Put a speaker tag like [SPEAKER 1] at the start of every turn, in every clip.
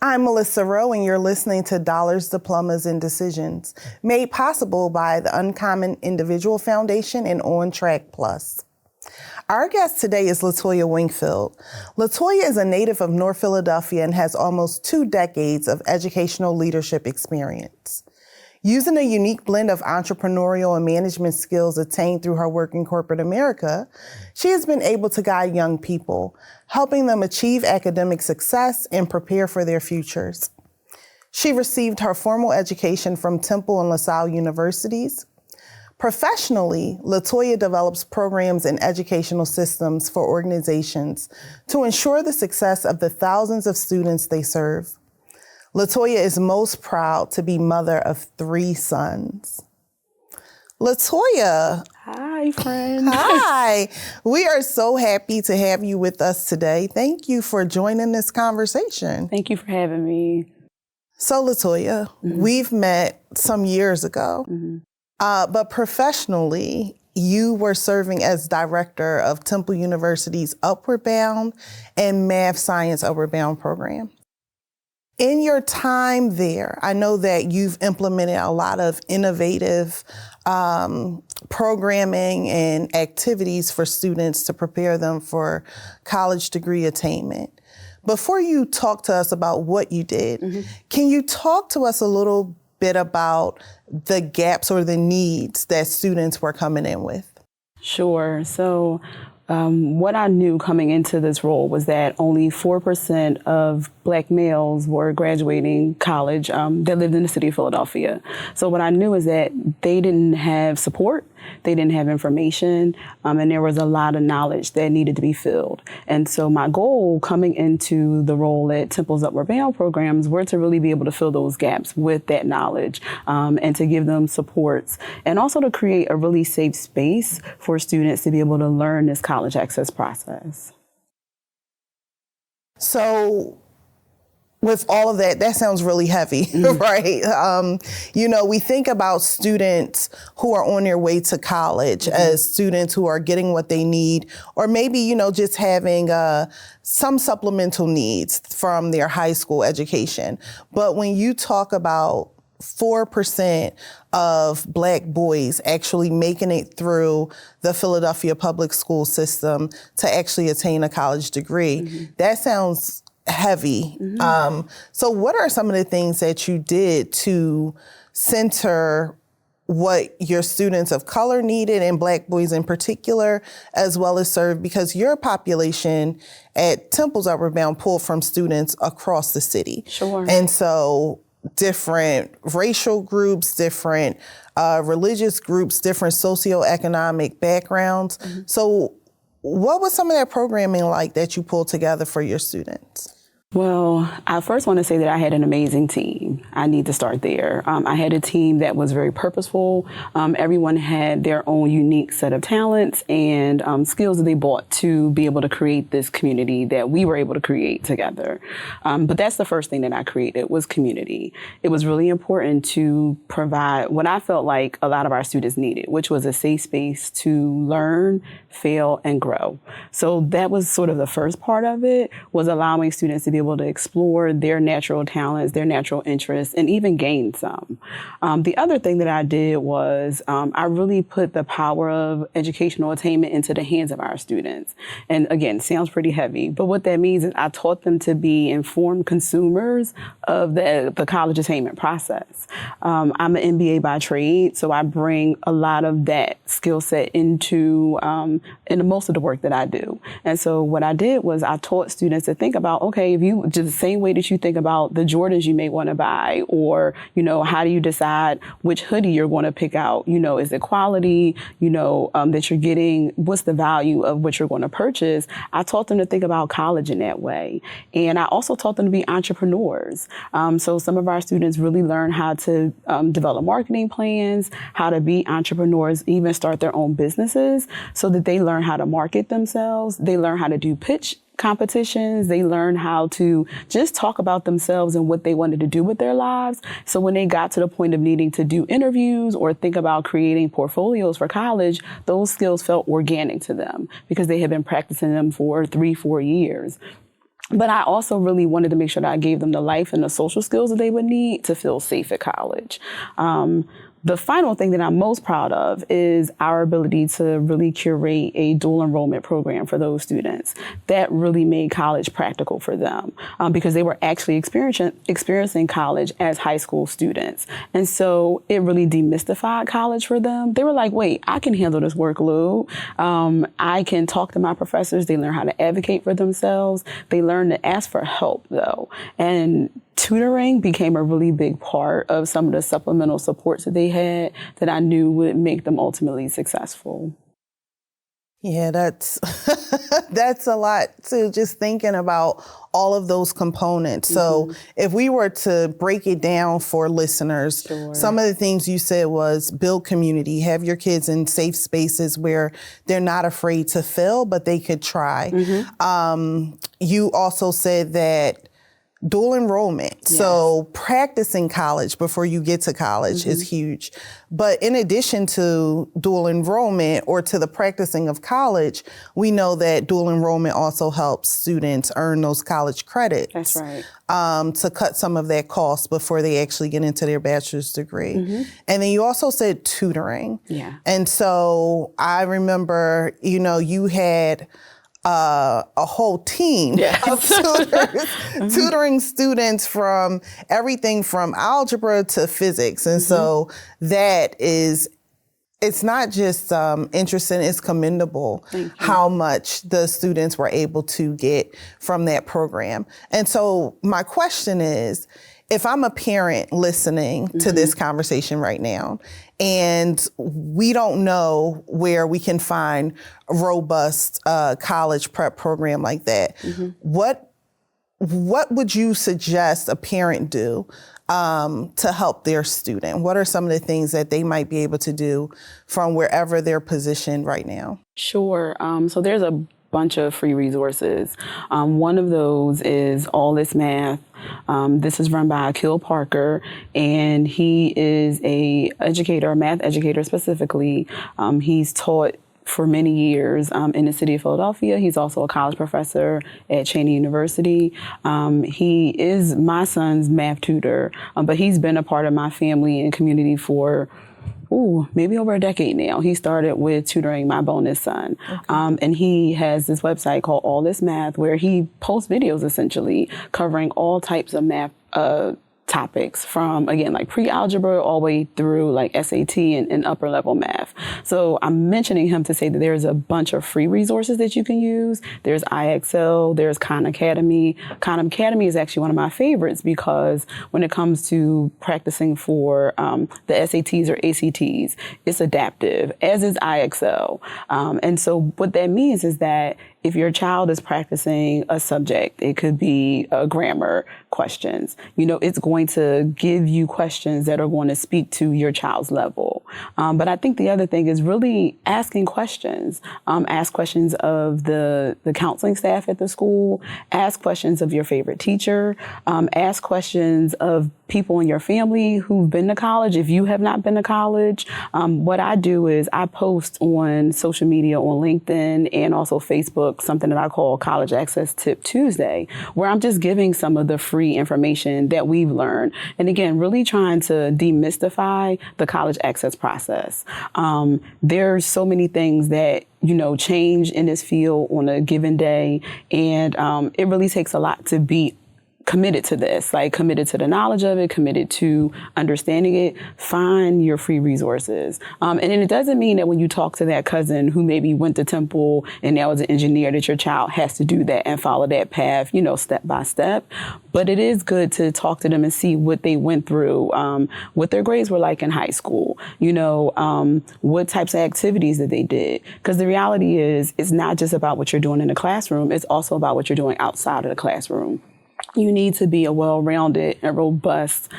[SPEAKER 1] I'm Melissa Rowe, and you're listening to Dollars, Diplomas, and Decisions, made possible by the Uncommon Individual Foundation and On Track Plus. Our guest today is LaToya Winkfield. LaToya is a native of North Philadelphia and has almost 2 decades of educational leadership experience. Using a unique blend of entrepreneurial and management skills attained through her work in corporate America, she has been able to guide young people, helping them achieve academic success and prepare for their futures. She received her formal education from Temple and LaSalle universities. Professionally, LaToya develops programs and educational systems for organizations to ensure the success of the thousands of students they serve. LaToya is most proud to be mother of 3 sons. LaToya.
[SPEAKER 2] Hi, friend.
[SPEAKER 1] Hi. We are so happy to have you with us today. Thank you for joining this conversation.
[SPEAKER 2] Thank you for having me.
[SPEAKER 1] So, LaToya, we've met some years ago, but professionally, you were serving as director of Temple University's Upward Bound and Math Science Upward Bound program. In your time there, I know that you've implemented a lot of innovative programming and activities for students to prepare them for college degree attainment. Before you talk to us about what you did, can you talk to us a little bit about the gaps or the needs that students were coming in with?
[SPEAKER 2] Sure. So what I knew coming into this role was that only 4% of Black males were graduating college that lived in the city of Philadelphia. So what I knew is that they didn't have support, they didn't have information, and there was a lot of knowledge that needed to be filled. And so my goal coming into the role at Temple's Upward Bound programs were to really be able to fill those gaps with that knowledge and to give them supports, and also to create a really safe space for students to be able to learn this college access process.
[SPEAKER 1] So with all of that, that sounds really heavy, right? We think about students who are on their way to college as students who are getting what they need, or maybe, just having some supplemental needs from their high school education. But when you talk about 4% of Black boys actually making it through the Philadelphia public school system to actually attain a college degree, that sounds heavy. So what are some of the things that you did to center what your students of color needed, and Black boys in particular, as well as serve, because your population at Temple's Upward Bound pulled from students across the city.
[SPEAKER 2] Sure.
[SPEAKER 1] And so different racial groups, different religious groups, different socioeconomic backgrounds. So what was some of that programming like that you pulled together for your students?
[SPEAKER 2] Well, I first want to say that I had an amazing team. I need to start there. I had a team that was very purposeful. Everyone had their own unique set of talents and skills that they brought to be able to create this community that we were able to create together. But that's the first thing that I created was community. It was really important to provide what I felt like a lot of our students needed, which was a safe space to learn, fail, and grow. So that was sort of the first part of it, was allowing students to be able to explore their natural talents, their natural interests, and even gain some. The other thing that I did was I really put the power of educational attainment into the hands of our students. And again, sounds pretty heavy, but what that means is I taught them to be informed consumers of the college attainment process. I'm an MBA by trade, so I bring a lot of that skill set into most of the work that I do. And so what I did was I taught students to think about, okay, if you just the same way that you think about the Jordans you may want to buy, or, how do you decide which hoodie you're going to pick out? Is it quality, that you're getting? What's the value of what you're going to purchase? I taught them to think about college in that way. And I also taught them to be entrepreneurs. So some of our students really learn how to develop marketing plans, how to be entrepreneurs, even start their own businesses, so that they learn how to market themselves. They learn how to do pitch competitions. They learn how to just talk about themselves and what they wanted to do with their lives. So when they got to the point of needing to do interviews or think about creating portfolios for college, those skills felt organic to them because they had been practicing them for 3-4 years. But I also really wanted to make sure that I gave them the life and the social skills that they would need to feel safe at college. The final thing that I'm most proud of is our ability to really curate a dual enrollment program for those students that really made college practical for them, because they were actually experiencing college as high school students. And so it really demystified college for them. They were like, wait, I can handle this workload. I can talk to my professors. They learn how to advocate for themselves. They learn to ask for help, though. And tutoring became a really big part of some of the supplemental supports that they had that I knew would make them ultimately successful.
[SPEAKER 1] Yeah, that's that's a lot too, just thinking about all of those components. So if we were to break it down for listeners, some of the things you said was build community, have your kids in safe spaces where they're not afraid to fail, but they could try. You also said that dual enrollment. Yes. So practicing college before you get to college is huge. But in addition to dual enrollment or to the practicing of college, we know that dual enrollment also helps students earn those college credits.
[SPEAKER 2] That's right.
[SPEAKER 1] To cut some of that cost before they actually get into their bachelor's degree. And then you also said tutoring.
[SPEAKER 2] Yeah.
[SPEAKER 1] And so I remember, you had a whole team of tutors, tutoring students from everything from algebra to physics. And so it's not just interesting, it's commendable how much the students were able to get from that program. And so my question is, if I'm a parent listening to this conversation right now, and we don't know where we can find a robust college prep program like that, what would you suggest a parent do to help their student? What are some of the things that they might be able to do from wherever they're positioned right now?
[SPEAKER 2] Sure. So there's a bunch of free resources. One of those is All This Math. This is run by Akil Parker, and he is a math educator specifically. He's taught for many years in the city of Philadelphia. He's also a college professor at Cheney University. He is my son's math tutor, but he's been a part of my family and community for maybe over a decade now. He started with tutoring my bonus son. And he has this website called All This Math, where he posts videos essentially covering all types of math topics from, again, like pre-algebra all the way through like SAT and upper level math. So I'm mentioning him to say that there's a bunch of free resources that you can use. There's IXL, there's Khan Academy. Khan Academy is actually one of my favorites because when it comes to practicing for the SATs or ACTs, it's adaptive, as is IXL. And so what that means is that if your child is practicing a subject, it could be grammar questions, it's going to give you questions that are going to speak to your child's level. But I think the other thing is really asking questions. Ask questions of the counseling staff at the school. Ask questions of your favorite teacher. Ask questions of people in your family who've been to college if you have not been to college. What I do is I post on social media, on LinkedIn and also Facebook, something that I call College Access Tip Tuesday, where I'm just giving some of the free information that we've learned. And again, really trying to demystify the college access process. There's so many things that change in this field on a given day. And it really takes a lot to be committed to this, like committed to the knowledge of it, committed to understanding it. Find your free resources. And then it doesn't mean that when you talk to that cousin who maybe went to Temple and now is an engineer, that your child has to do that and follow that path, step by step. But it is good to talk to them and see what they went through, what their grades were like in high school, what types of activities that they did. Because the reality is, it's not just about what you're doing in the classroom. It's also about what you're doing outside of the classroom. You need to be a well-rounded and robust,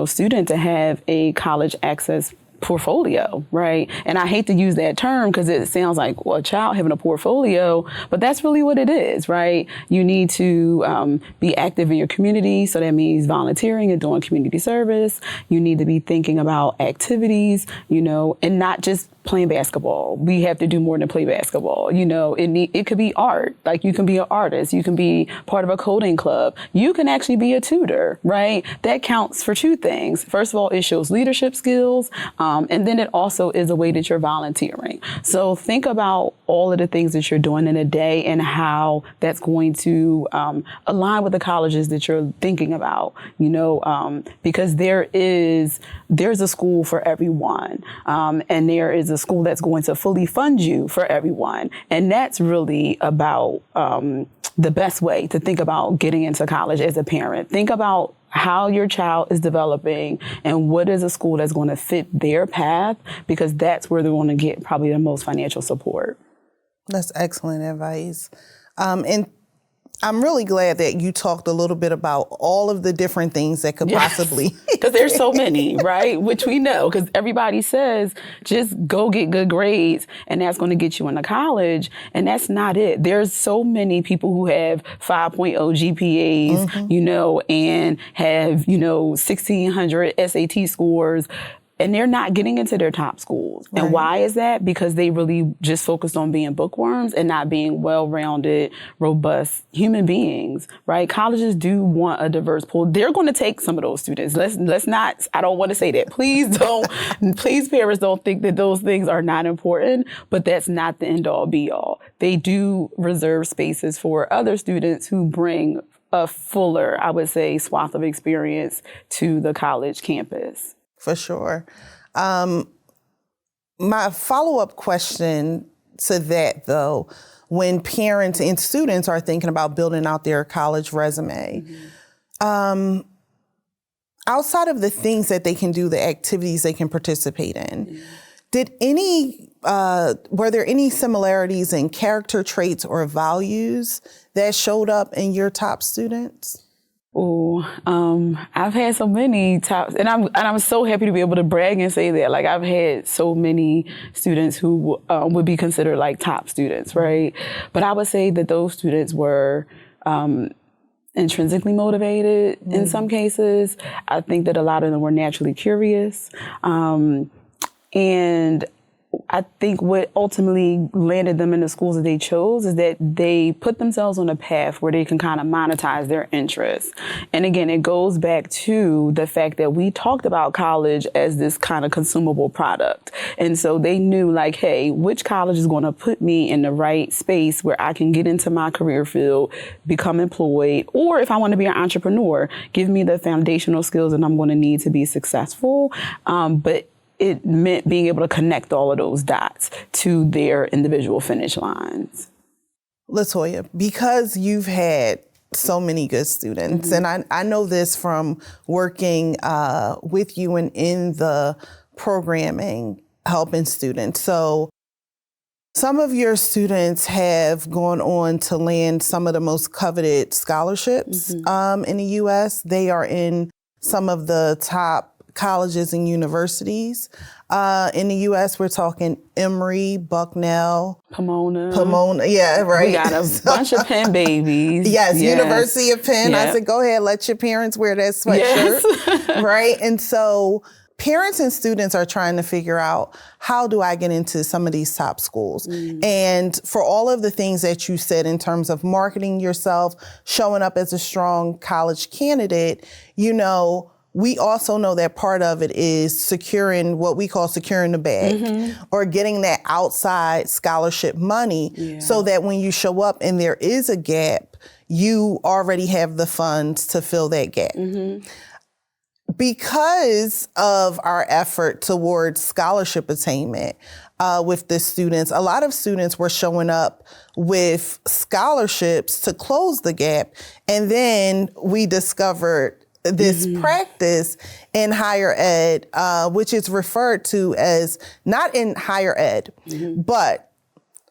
[SPEAKER 2] student to have a college access portfolio, right? And I hate to use that term because it sounds like, well, a child having a portfolio, but that's really what it is, right? You need to be active in your community. So that means volunteering and doing community service. You need to be thinking about activities, and not just playing basketball. We have to do more than play basketball. It could be art. Like, you can be an artist. You can be part of a coding club. You can actually be a tutor, right? That counts for two things. First of all, it shows leadership skills. And then it also is a way that you're volunteering. So think about all of the things that you're doing in a day and how that's going to align with the colleges that you're thinking about, because there's a school for everyone. And there is a school that's going to fully fund you for everyone. And that's really about the best way to think about getting into college as a parent. Think about how your child is developing and what is a school that's going to fit their path, because that's where they're going to get probably the most financial support.
[SPEAKER 1] That's excellent advice. And I'm really glad that you talked a little bit about all of the different things that could possibly...
[SPEAKER 2] Because there's so many, right? Which we know, because everybody says, just go get good grades and that's going to get you into college. And that's not it. There's so many people who have 5.0 GPAs, and have, 1,600 SAT scores. And they're not getting into their top schools. Right. And why is that? Because they really just focused on being bookworms and not being well-rounded, robust human beings, right? Colleges do want a diverse pool. They're going to take some of those students. Let's not, I don't want to say that. Please parents don't think that those things are not important, but that's not the end all be all. They do reserve spaces for other students who bring a fuller, I would say, swath of experience to the college campus.
[SPEAKER 1] For sure. My follow-up question to that, though, when parents and students are thinking about building out their college resume, outside of the things that they can do, the activities they can participate in, were there any similarities in character traits or values that showed up in your top students?
[SPEAKER 2] I've had so many tops, and I'm so happy to be able to brag and say that. Like, I've had so many students who would be considered like top students, right? But I would say that those students were intrinsically motivated in some cases. I think that a lot of them were naturally curious, and I think what ultimately landed them in the schools that they chose is that they put themselves on a path where they can kind of monetize their interests. And again, it goes back to the fact that we talked about college as this kind of consumable product. And so they knew, like, hey, which college is going to put me in the right space where I can get into my career field, become employed, or if I want to be an entrepreneur, give me the foundational skills that I'm going to need to be successful. But it meant being able to connect all of those dots to their individual finish lines.
[SPEAKER 1] LaToya, because you've had so many good students, and I know this from working with you and in the programming, helping students. So some of your students have gone on to land some of the most coveted scholarships in the U.S. They are in some of the top colleges and universities. In the U.S., we're talking Emory, Bucknell, Pomona. Yeah, right.
[SPEAKER 2] We got a bunch of Penn babies.
[SPEAKER 1] Yes, University of Penn. Yep. I said, go ahead, let your parents wear that sweatshirt. Yes. Right? And so parents and students are trying to figure out, how do I get into some of these top schools? And for all of the things that you said in terms of marketing yourself, showing up as a strong college candidate, we also know that part of it is securing what we call securing the bag, or getting that outside scholarship money, so that when you show up and there is a gap, you already have the funds to fill that gap. Because of our effort towards scholarship attainment with the students, a lot of students were showing up with scholarships to close the gap. And then we discovered this practice in higher ed, which is referred to as, not in higher ed, but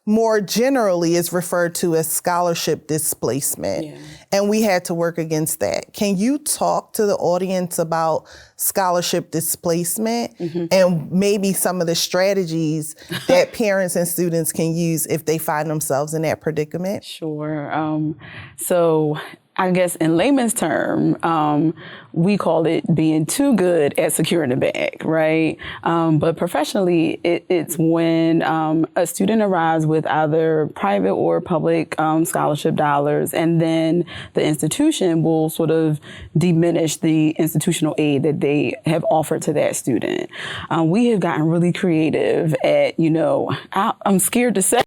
[SPEAKER 1] more generally is referred to as scholarship displacement.
[SPEAKER 2] Yeah.
[SPEAKER 1] And we had to work against that. Can you talk to the audience about scholarship displacement and maybe some of the strategies that parents and students can use if they find themselves in that predicament?
[SPEAKER 2] Sure. So I guess in layman's term, we call it being too good at securing the bag, right? But professionally, it's when a student arrives with either private or public scholarship dollars, and then the institution will sort of diminish the institutional aid that they have offered to that student. We have gotten really creative at, I'm scared to say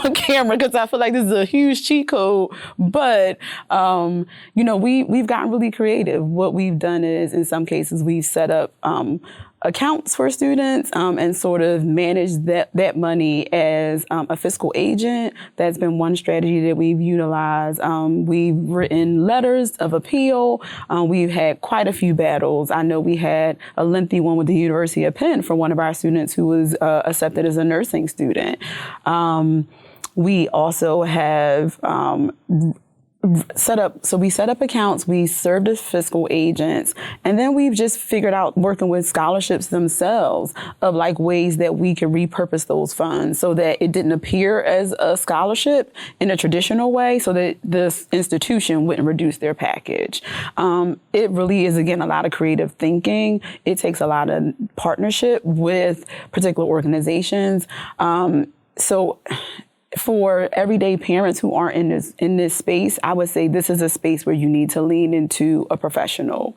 [SPEAKER 2] on camera because I feel like this is a huge cheat code, but we've gotten really creative. What we've done is, in some cases, we've set up accounts for students and sort of manage that money as a fiscal agent. That's been one strategy that we've utilized. We've written letters of appeal. We've had quite a few battles. I know we had a lengthy one with the University of Penn for one of our students who was accepted as a nursing student. We also have set up accounts, we served as fiscal agents, and then we've just figured out, working with scholarships themselves, of like ways that we could repurpose those funds so that it didn't appear as a scholarship in a traditional way, so that this institution wouldn't reduce their package. It really is, again, a lot of creative thinking. It takes a lot of partnership with particular organizations. So for everyday parents who aren't in this space, I would say this is a space where you need to lean into a professional.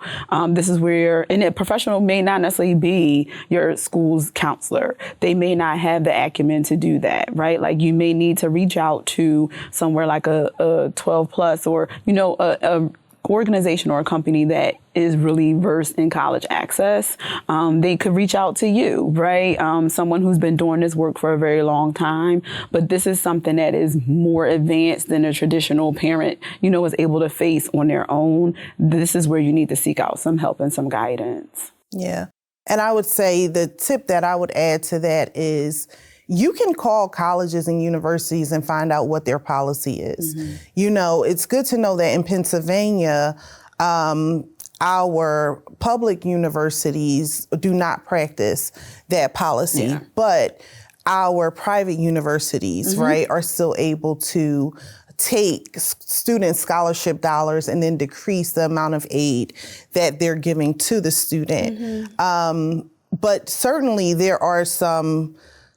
[SPEAKER 2] This is where, and a professional may not necessarily be your school's counselor. They may not have the acumen to do that, right? Like, you may need to reach out to somewhere like a 12 plus, or, a organization or a company that is really versed in college access. They could reach out to you, right? Someone who's been doing this work for a very long time. But this is something that is more advanced than a traditional parent, is able to face on their own. This is where you need to seek out some help and some guidance.
[SPEAKER 1] Yeah. And I would say the tip that I would add to that is, you can call colleges and universities and find out what their policy is. It's good to know that in Pennsylvania, our public universities do not practice that policy, but our private universities, right, are still able to take student scholarship dollars and then decrease the amount of aid that they're giving to the student. But certainly there are some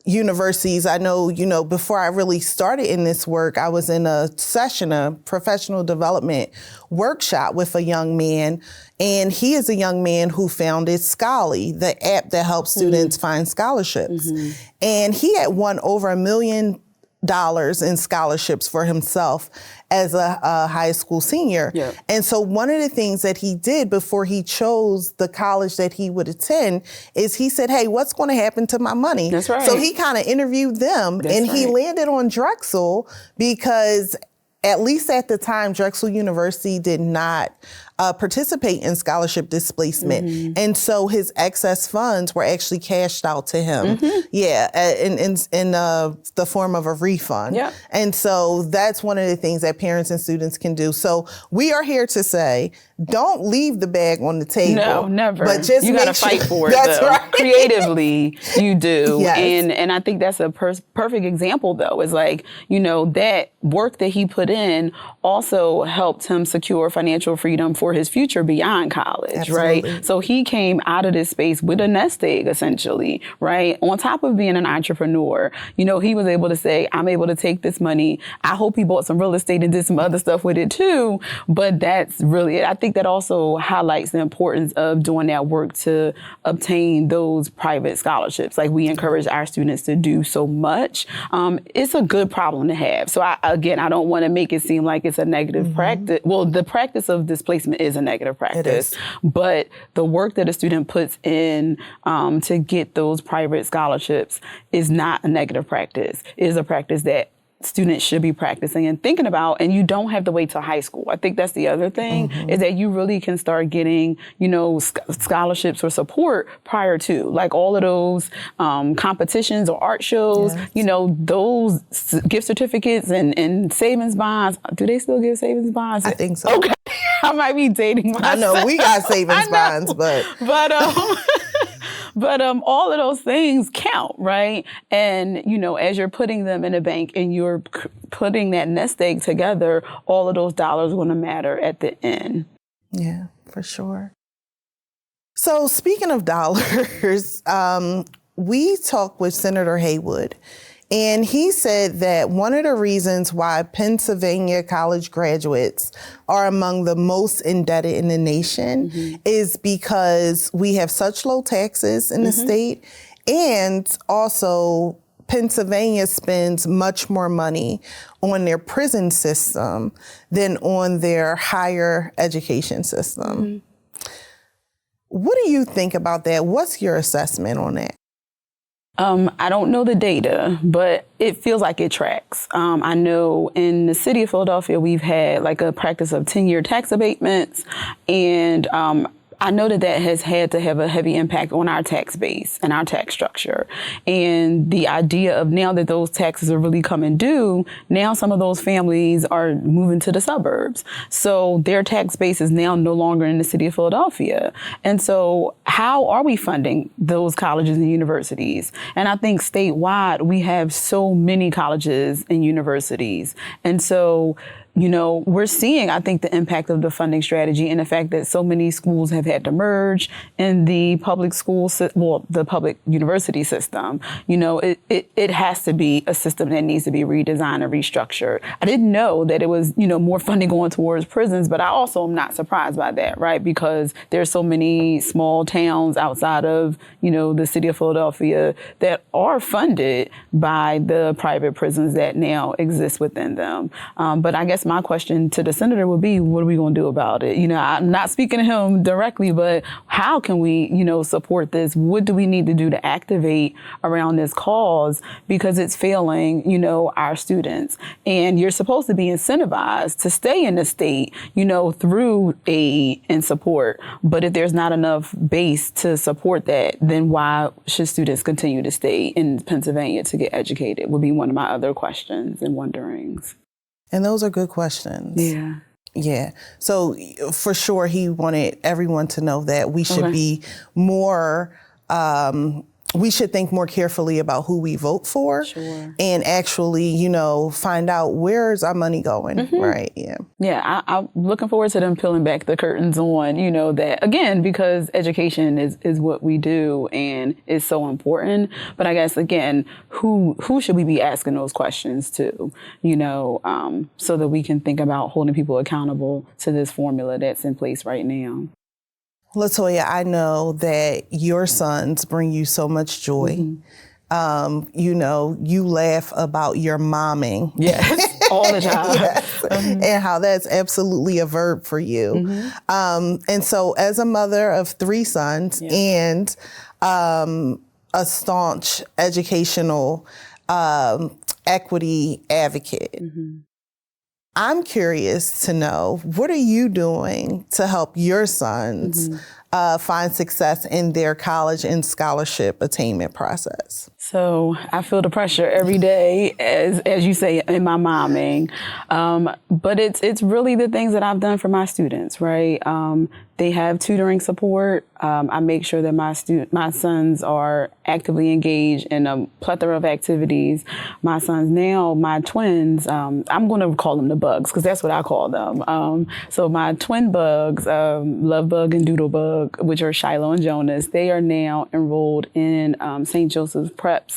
[SPEAKER 1] universities, I know, before I really started in this work, I was in a professional development workshop with a young man, and he is a young man who founded Scholly, the app that helps students find scholarships. And he had won over $1 million in scholarships for himself as a high school senior. And so one of the things that he did before he chose the college that he would attend is he said, hey, what's going to happen to my money?
[SPEAKER 2] That's right.
[SPEAKER 1] So he kind of interviewed them, and he landed on Drexel because, at least at the time, Drexel University did not participate in scholarship displacement. And so his excess funds were actually cashed out to him. In the form of a refund. And so that's one of the things that parents and students can do. So we are here to say, don't leave the bag on the table.
[SPEAKER 2] No, never.
[SPEAKER 1] But just
[SPEAKER 2] you got to fight for it.
[SPEAKER 1] That's
[SPEAKER 2] though.
[SPEAKER 1] right.
[SPEAKER 2] Creatively, you do.
[SPEAKER 1] Yes.
[SPEAKER 2] And I think that's a perfect example, though, is like, that work that he put in also helped him secure financial freedom for his future beyond college,
[SPEAKER 1] Absolutely.
[SPEAKER 2] right? So he came out of this space with a nest egg, essentially, right? On top of being an entrepreneur, he was able to say, I'm able to take this money. I hope he bought some real estate and did some other stuff with it too. But that's really it. I think that also highlights the importance of doing that work to obtain those private scholarships. Like, we encourage our students to do so much. It's a good problem to have. So I don't want to make it seem like it's a negative practice. Well, the practice of displacement is a negative practice, but the work that a student puts in to get those private scholarships is not a negative practice. It is a practice that students should be practicing and thinking about, and you don't have to wait till high school. I think that's the other thing, is that you really can start getting, scholarships or support prior to, like all of those competitions or art shows, those gift certificates and savings bonds. Do they still give savings bonds?
[SPEAKER 1] I think so.
[SPEAKER 2] Okay. I might be dating myself.
[SPEAKER 1] I know we got savings bonds, but
[SPEAKER 2] But all of those things count, right? And, as you're putting them in a bank and you're putting that nest egg together, all of those dollars are going to matter at the end.
[SPEAKER 1] Yeah, for sure. So speaking of dollars, we talked with Senator Haywood, and he said that one of the reasons why Pennsylvania college graduates are among the most indebted in the nation is because we have such low taxes in the state, and also Pennsylvania spends much more money on their prison system than on their higher education system. What do you think about that? What's your assessment on that?
[SPEAKER 2] I don't know the data, but it feels like it tracks. I know in the city of Philadelphia, we've had like a practice of 10-year tax abatements, and I know that has had to have a heavy impact on our tax base and our tax structure. And the idea of now that those taxes are really coming due, now some of those families are moving to the suburbs. So their tax base is now no longer in the city of Philadelphia. And so how are we funding those colleges and universities? And I think statewide, we have so many colleges and universities. And so we're seeing, I think, the impact of the funding strategy and the fact that so many schools have had to merge in the public the public university system. It has to be a system that needs to be redesigned and restructured. I didn't know that it was, more funding going towards prisons, but I also am not surprised by that, right? Because there's so many small towns outside of, the city of Philadelphia that are funded by the private prisons that now exist within them. But I guess my question to the senator would be, what are we going to do about it? I'm not speaking to him directly, but how can we, support this? What do we need to do to activate around this cause? Because it's failing, our students. And you're supposed to be incentivized to stay in the state, through aid and support. But if there's not enough base to support that, then why should students continue to stay in Pennsylvania to get educated would be one of my other questions and wonderings.
[SPEAKER 1] And those are good questions.
[SPEAKER 2] Yeah.
[SPEAKER 1] Yeah. So for sure, he wanted everyone to know that we should be more, we should think more carefully about who we vote for and actually, find out where's our money going, right? Yeah.
[SPEAKER 2] Yeah, I'm looking forward to them peeling back the curtains on, that, again, because education is what we do and is so important. But I guess, again, who should we be asking those questions to, so that we can think about holding people accountable to this formula that's in place right now.
[SPEAKER 1] LaToya, I know that your sons bring you so much joy. You laugh about your momming.
[SPEAKER 2] Yes, all the time.
[SPEAKER 1] Yes. And how that's absolutely a verb for you. And so as a mother of 3 sons and a staunch educational equity advocate, I'm curious to know, what are you doing to help your sons find success in their college and scholarship attainment process?
[SPEAKER 2] So I feel the pressure every day, as you say, in my momming. But it's really the things that I've done for my students, right? They have tutoring support. I make sure that my sons are actively engaged in a plethora of activities. My sons now, my twins, I'm going to call them the bugs because that's what I call them. So my twin bugs, Love Bug and Doodle Bug, which are Shiloh and Jonas, they are now enrolled in St. Joseph's Prep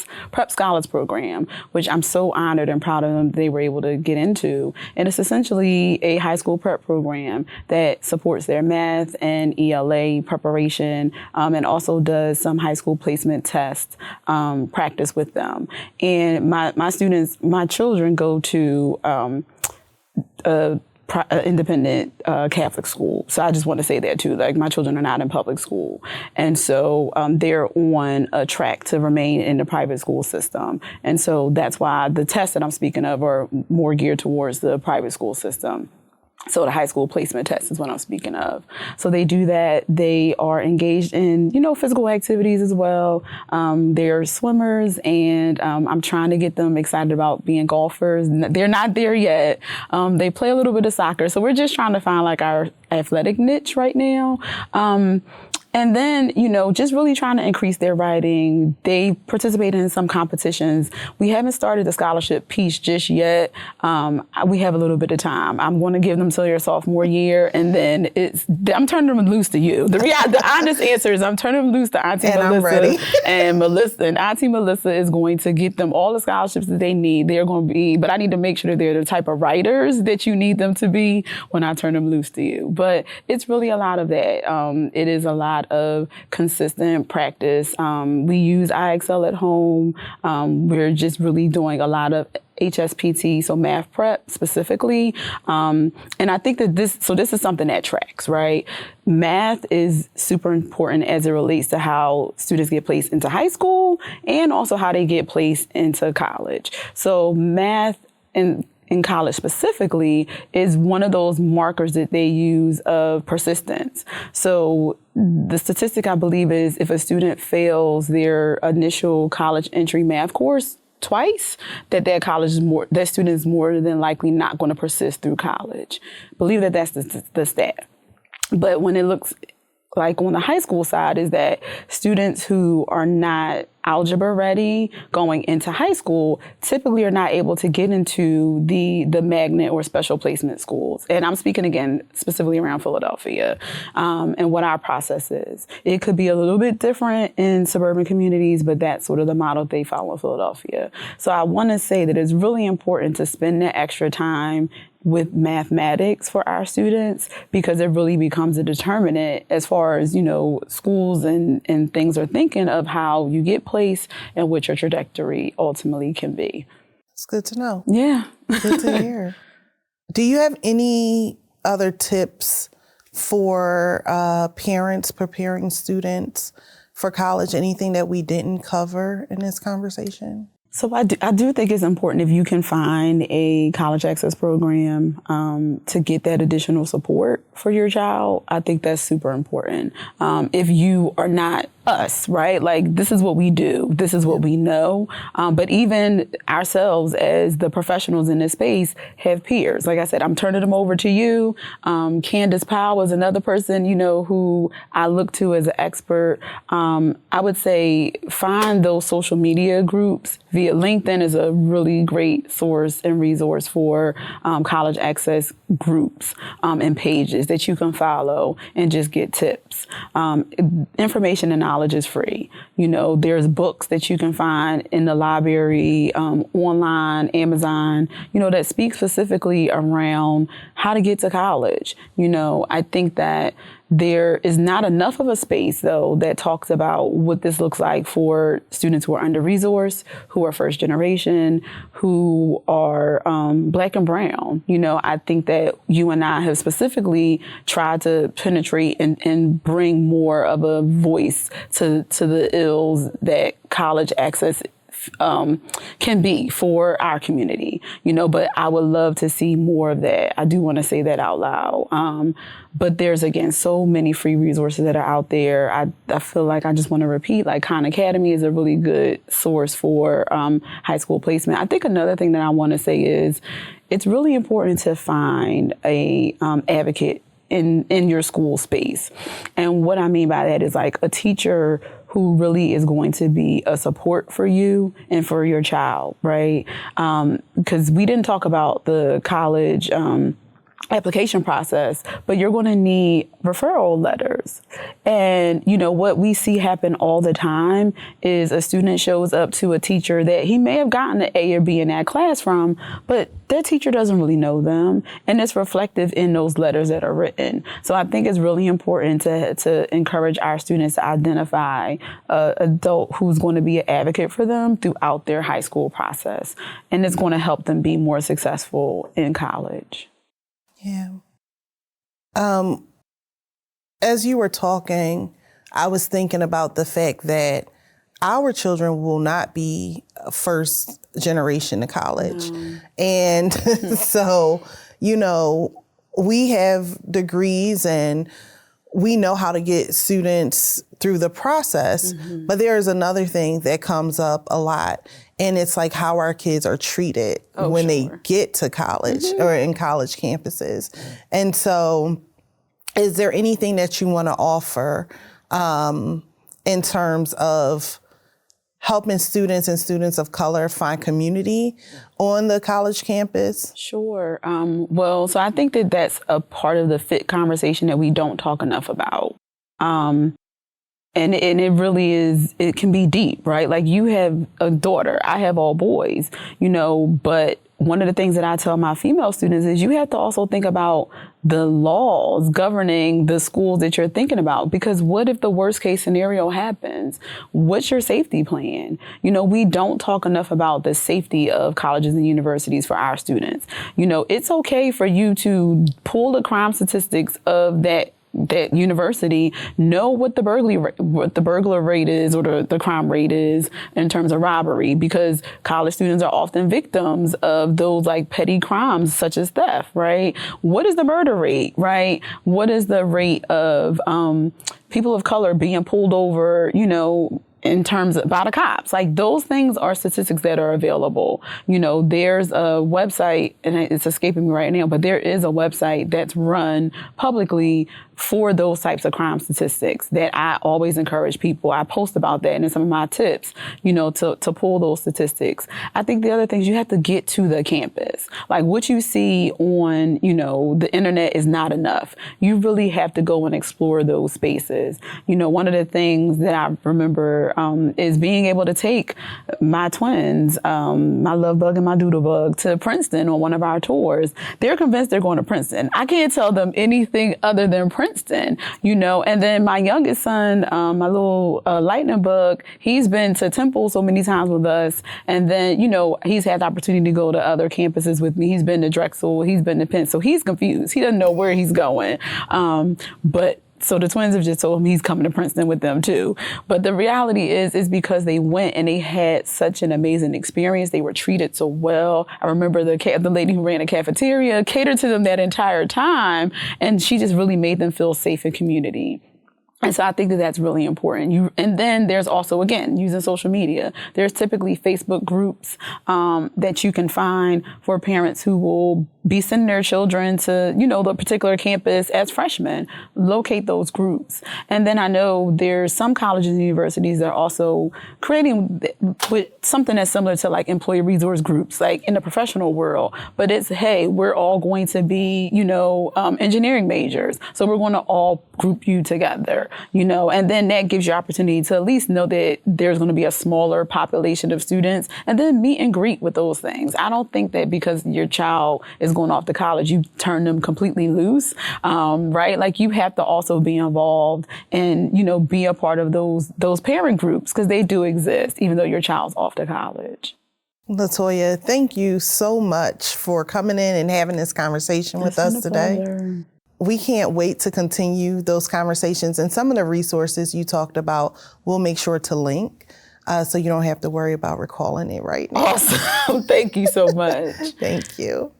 [SPEAKER 2] Scholars Program, which I'm so honored and proud of them they were able to get into. And it's essentially a high school prep program that supports their math and ELA preparation, and also does some high school placement test practice with them. And my children go to independent Catholic school. So I just want to say that too. Like, my children are not in public school. And so they're on a track to remain in the private school system. And so that's why the tests that I'm speaking of are more geared towards the private school system. So the high school placement test is what I'm speaking of. So they do that. They are engaged in, physical activities as well. They're swimmers, and I'm trying to get them excited about being golfers. They're not there yet. They play a little bit of soccer. So we're just trying to find like our athletic niche right now. And then, just really trying to increase their writing. They participate in some competitions. We haven't started the scholarship piece just yet. We have a little bit of time. I'm going to give them till their sophomore year, and then I'm turning them loose to you. The honest answer is I'm turning them loose to Auntie Melissa.
[SPEAKER 1] I'm ready.
[SPEAKER 2] and Auntie Melissa is going to get them all the scholarships that they need. They're going to be, but I need to make sure that they're the type of writers that you need them to be when I turn them loose to you. But it's really a lot of that. It is a lot of consistent practice. We use IXL at home. We're just really doing a lot of HSPT, so math prep specifically. And I think that this is something that tracks, right? Math is super important as it relates to how students get placed into high school and also how they get placed into college. So math in college specifically is one of those markers that they use of persistence. So the statistic, I believe, is if a student fails their initial college entry math course twice, that student is more than likely not going to persist through college. Believe that that's the stat. But when it looks like on the high school side, is that students who are not algebra ready going into high school typically are not able to get into the magnet or special placement schools. And I'm speaking again specifically around Philadelphia and what our process is. It could be a little bit different in suburban communities, but that's sort of the model they follow in Philadelphia. So I want to say that it's really important to spend that extra time with mathematics for our students, because it really becomes a determinant as far as, schools and things are thinking of how you get placed and what your trajectory ultimately can be.
[SPEAKER 1] It's good to know.
[SPEAKER 2] Yeah.
[SPEAKER 1] Good to hear. Do you have any other tips for parents preparing students for college? Anything that we didn't cover in this conversation?
[SPEAKER 2] So I do think it's important if you can find a college access program to get that additional support for your child. I think that's super important. If you are not us, right? Like, this is what we do. This is what we know. But even ourselves as the professionals in this space have peers. Like I said, I'm turning them over to you. Candace Powell is another person, who I look to as an expert. I would say find those social media groups. Via LinkedIn is a really great source and resource for college access groups and pages that you can follow and just get tips. Information and knowledge is free. There's books that you can find in the library, online, Amazon, that speak specifically around how to get to college. I think that there is not enough of a space, though, that talks about what this looks like for students who are under-resourced, who are first generation, who are Black and brown. I think that you and I have specifically tried to penetrate and bring more of a voice to the ills that college access can be for our community, but I would love to see more of that. I do want to say that out loud. But there's, again, so many free resources that are out there. I feel like I just want to repeat, like Khan Academy is a really good source for high school placement. I think another thing that I want to say is it's really important to find a advocate in your school space. And what I mean by that is like a teacher who really is going to be a support for you and for your child, right? Because we didn't talk about the college application process, but you're going to need referral letters. And, what we see happen all the time is a student shows up to a teacher that he may have gotten an A or B in that class from, but their teacher doesn't really know them. And it's reflective in those letters that are written. So I think it's really important to encourage our students to identify an adult who's going to be an advocate for them throughout their high school process. And it's going to help them be more successful in college.
[SPEAKER 1] Yeah. As you were talking, I was thinking about the fact that our children will not be first generation to college.
[SPEAKER 2] No.
[SPEAKER 1] And so, we have degrees and we know how to get students through the process, but there is another thing that comes up a lot, and it's like how our kids are treated when they get to college or in college campuses. And so is there anything that you want to offer in terms of helping students and students of color find community on the college campus?
[SPEAKER 2] Sure. Well, so I think that that's a part of the fit conversation that we don't talk enough about. And it really is, it can be deep, right? Like you have a daughter, I have all boys, but one of the things that I tell my female students is you have to also think about the laws governing the schools that you're thinking about, because what if the worst case scenario happens? What's your safety plan? We don't talk enough about the safety of colleges and universities for our students. It's okay for you to pull the crime statistics of that university, know what the burglar rate is or the crime rate is in terms of robbery, because college students are often victims of those like petty crimes such as theft, right? What is the murder rate, right? What is the rate of people of color being pulled over, in terms of by the cops? Like those things are statistics that are available. There's a website, and it's escaping me right now, but there is a website that's run publicly for those types of crime statistics that I always encourage people. I post about that in some of my tips, to pull those statistics. I think the other thing is you have to get to the campus. Like what you see on, the internet is not enough. You really have to go and explore those spaces. One of the things that I remember is being able to take my twins, my love bug and my doodle bug, to Princeton on one of our tours. They're convinced they're going to Princeton. I can't tell them anything other than Princeton, and then my youngest son, my little lightning bug, he's been to Temple so many times with us. And then, he's had the opportunity to go to other campuses with me. He's been to Drexel, he's been to Penn. So he's confused. He doesn't know where he's going. So the twins have just told him he's coming to Princeton with them too. But the reality is because they went and they had such an amazing experience. They were treated so well. I remember the lady who ran a cafeteria catered to them that entire time. And she just really made them feel safe in community. And so I think that that's really important. And then there's also, again, using social media. There's typically Facebook groups that you can find for parents who will be sending their children to, the particular campus as freshmen. Locate those groups. And then I know there's some colleges and universities that are also creating with something that's similar to like employee resource groups, like in the professional world. But it's, hey, we're all going to be, engineering majors. So we're going to all group you together. And then that gives you opportunity to at least know that there's going to be a smaller population of students, and then meet and greet with those things. I don't think that because your child is going off to college, you turn them completely loose, right? Like you have to also be involved and, be a part of those parent groups, because they do exist, even though your child's off to college.
[SPEAKER 1] LaToya, thank you so much for coming in and having this conversation with us today.
[SPEAKER 2] Pleasure.
[SPEAKER 1] We can't wait to continue those conversations, and some of the resources you talked about, we'll make sure to link so you don't have to worry about recalling it right now.
[SPEAKER 2] Awesome. Thank you so much.
[SPEAKER 1] Thank you.